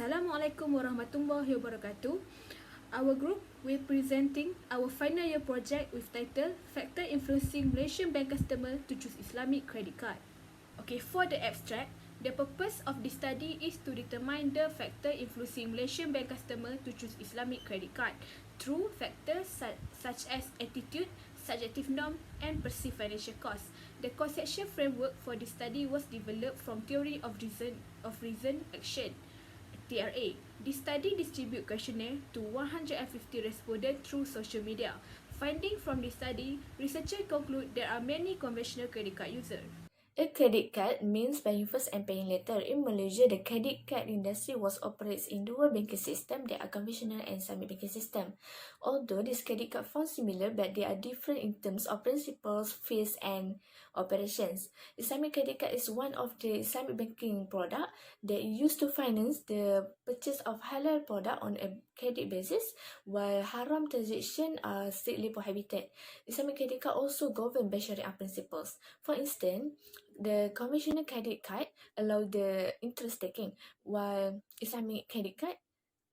Assalamualaikum warahmatullahi wabarakatuh. Our group will presenting our final year project with title Factor Influencing Malaysian Bank Customer to Choose Islamic Credit Card. Okay, for the abstract, the purpose of this study is to determine the factor influencing Malaysian bank customer to choose Islamic credit card through factors such as attitude, subjective norm, and perceived financial cost. The conceptual framework for this study was developed from theory of reason action. TRA. This study distribute questionnaire to 150 respondents through social media. Finding from this study, researchers conclude there are many conventional credit card users. A credit card means paying first and paying later. In Malaysia, the credit card industry operates in dual banking system that are conventional and Islamic banking system. Although these credit cards sound similar, but they are different in terms of principles, fees, and operations. Islamic credit card is one of the Islamic banking product that used to finance the purchase of halal product on a credit basis, while haram transactions are strictly prohibited. Islamic credit card also governed by Sharia principles. For instance, the conventional credit card allow the interest taking, while Islamic credit card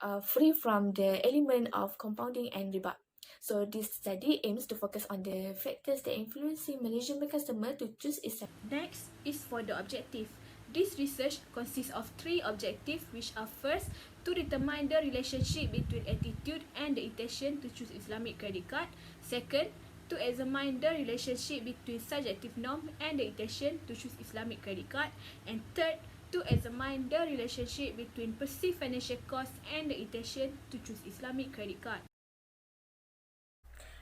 are free from the element of compounding and riba. So this study aims to focus on the factors that influence Malaysian customer to choose Islam. Next is for the objective. This research consists of 3 objectives, which are first, to determine the relationship between attitude and the intention to choose Islamic credit card. Second, to examine the relationship between subjective norm and the intention to choose Islamic credit card. And third, to examine the relationship between perceived financial cost and the intention to choose Islamic credit card.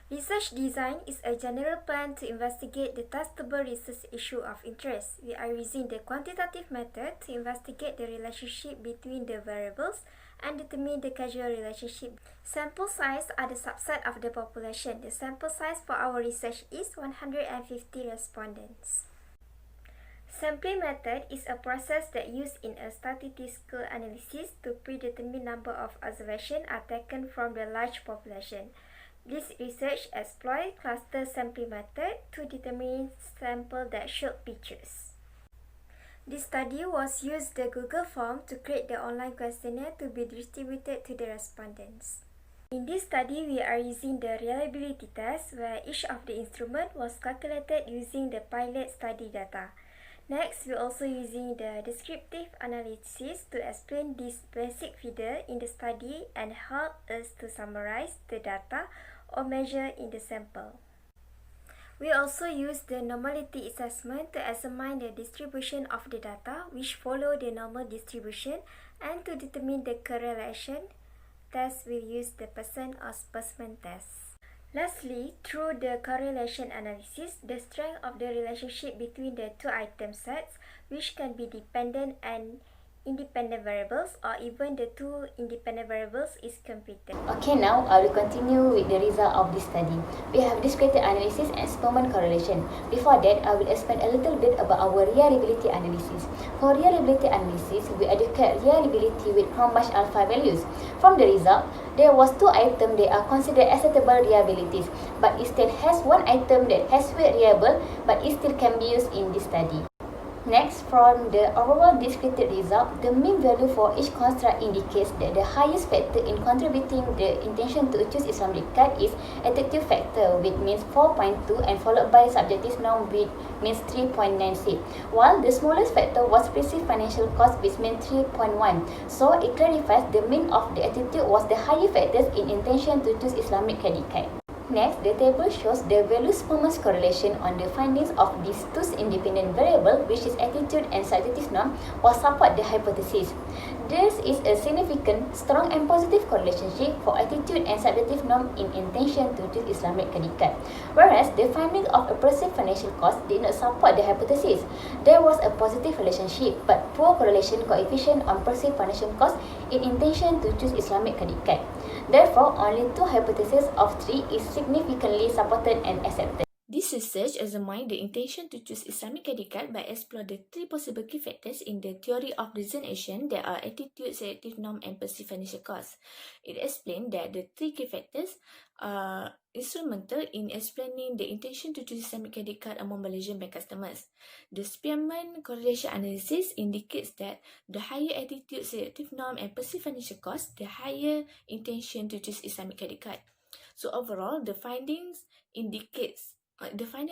Research design is a general plan to investigate the testable research issue of interest. We are using the quantitative method to investigate the relationship between the variables and determine the causal relationship. Sample size are the subset of the population. The sample size for our research is 150 respondents. Sampling method is a process that used in a statistical analysis to predetermine number of observations are taken from the large population. This research exploits cluster sampling method to determine samples that showed features. This study was used the Google form to create the online questionnaire to be distributed to the respondents. In this study, we are using the reliability test where each of the instrument was calculated using the pilot study data. Next, we are also using the descriptive analysis to explain this basic figure in the study and help us to summarize the data or measure in the sample. We also use the normality assessment to examine the distribution of the data which follow the normal distribution and to determine the correlation test we use the percent or specimen test. Lastly, through the correlation analysis, the strength of the relationship between the two item sets, which can be dependent and independent variables or even the two independent variables is computed. Okay, now I will continue with the result of this study. We have discrete analysis and experiment correlation. Before that, I will explain a little bit about our reliability analysis. For reliability analysis, we educate reliability with Cronbach alpha values. From the result, there was 2 items that are considered acceptable reliabilities, but it still has 1 item that has weak reliable, but it still can be used in this study. Next, from the overall discrete result, the mean value for each construct indicates that the highest factor in contributing the intention to choose Islamic card is attitude factor with means 4.2 and followed by subjective norm with means 3.96, while the smallest factor was perceived financial cost with means 3.1. So it clarifies the mean of the attitude was the higher factors in intention to choose Islamic credit card. Next, the table shows the values performance correlation on the findings of these 2 independent variables, which is attitude and subjective norm, or support the hypothesis. There is a significant, strong and positive relationship for attitude and subjective norm in intention to choose Islamic credit card, whereas the findings of a perceived financial cost did not support the hypothesis. There was a positive relationship, but poor correlation coefficient on perceived financial cost in intention to choose Islamic credit card. Therefore, only 2 hypotheses of 3 is significantly supported and accepted. This research examined the intention to choose Islamic credit card by exploring the three possible key factors in the theory of reason that are attitude, selective norm, and perceived financial cost. It explained that the three key factors are instrumental in explaining the intention to choose Islamic credit card among Malaysian bank customers. The Spearman correlation analysis indicates that the higher attitude, selective norm, and perceived financial cost, the higher intention to choose Islamic credit card. So overall, the finding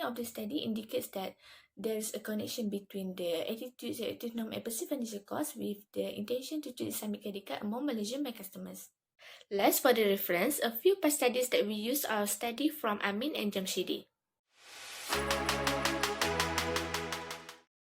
of the study indicates that there is a connection between the attitude, selective norm, and perceived financial cost with the intention to choose Islamic credit card among Malaysian bank customers. Last, for the reference, a few past studies that we use are study from Amin and Jamshidi.